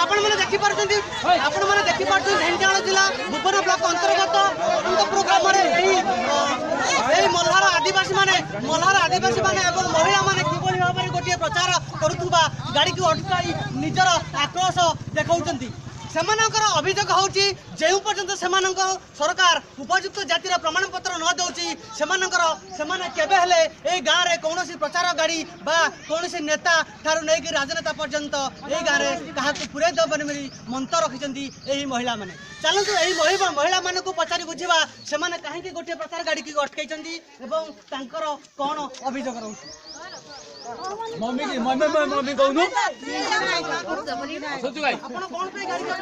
आपण मैंने देखी पार्टी आपण मैंने देखी पार्टी ढेंकानाल जिला भुवन ब्लॉक अंतर्गत अनंतपुर ग्राम मल्हार आदिवासी माने एवं महिला माने किभली भाव में गोटे प्रचार करुवा गाड़ी को अटकाई निजर आक्रोश देखाउछंती। सेमानकर अभियोग होची जेउ पर्यंत सेमानक सरकार उपयुक्त जातिर प्रमाण पत्र न दउची सेमाने केबे हेले ए गाँ रे कोनोसी प्रचार गाड़ी बा कोनोसी नेता ठारू नै कि राजनेता पर्यंत ए गाँ रे काहाकु पुरे दबन मिली मंत्र रखिचंती एही महिला माने। चलंतु एही महिला मानकु पचारि बुझिबा सेमाने काहेकि गोटे प्रचार गाड़ी की अटकाइचंती एवं तांकर कोन अभियोग रहउची। मम्मी कहूनु सोचु भाई आपण कोन पे गाड़ी हम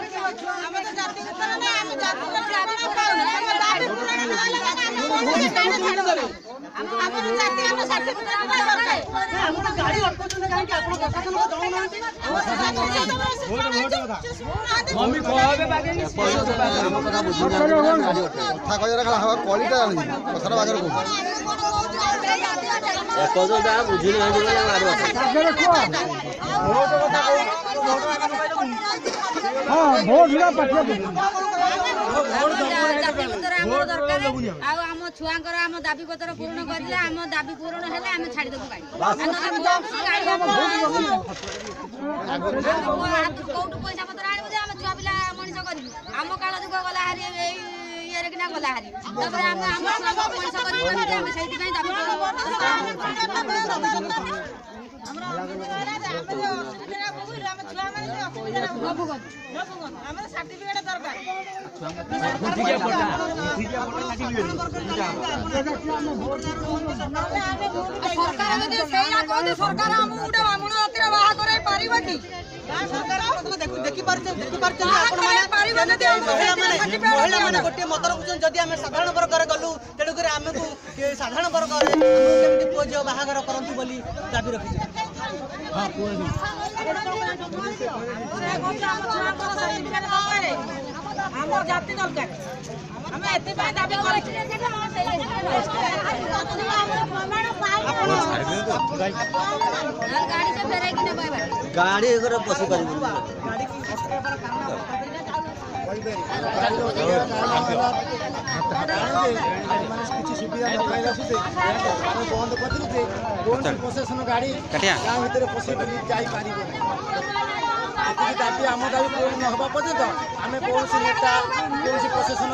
तो जाति पुराना नहीं हम जाति पुराना हम जाति हम गाड़ी अटकाउछन काहे कि आपण प्रशासन को जणाउ नांती। मम्मी कहबे बागे हम कथा बुझी कथा कहरा खाला हवा क्वालिटी आनी कथा बाजार को एकजो दा बुझी नाही बोला मारो आगे रखो हां भोट ला पाठे आम छुआंकर आम दाबी पत्र पूर्ण करले आम दाबी पूर्ण हेले आम छाडी देबो गाड़ी कोउटु पैसा पत्र आनिबो जे आम छुआ पिला मनिष करिबु आम काल जुग गला हारी ये रे किना गला हारी तबरे आम छुआ मनिष करिबु आम सेति काई दाबी हमरा हमर सर्टिफिकेट दरकार सरकार जदि सेया कोते सरकार हम उडे बामण अतिर बाहा करे परिबो कि देखी पारछे आपण माने गोटे मत रखुछन जदि आमे साधारण वर्ग रे गलु तेडु करे हमकु साधारण वर्ग रे केमति पुओ जो बाहागर करंतु बोली दाबी रखिछे। हां हमर जाति दरकार हम एते पय दाबी करे गाड़ी से फेराई कि न पाइबा गाड़ी एकर पसु करी गाड़ी की କିଛି ସୁବିଧା ନ ପାଇଲା ସୁତେ ଆମେ ବନ୍ଦ କରିଦେଲୁ ଯେ କୋନ ପ୍ରଶାସନ ଗାଡ଼ି ଗାଁ ଭିତରେ ପଶି ଯାଇ ପାରିବ ଏତିକି ଦାବି ଆମ ଦାବି ପୂରଣ ନ ହେବା ପର୍ଯ୍ୟନ୍ତ ଆମେ କୌଣସି ନେତା କୌଣସି ପ୍ରଶାସନ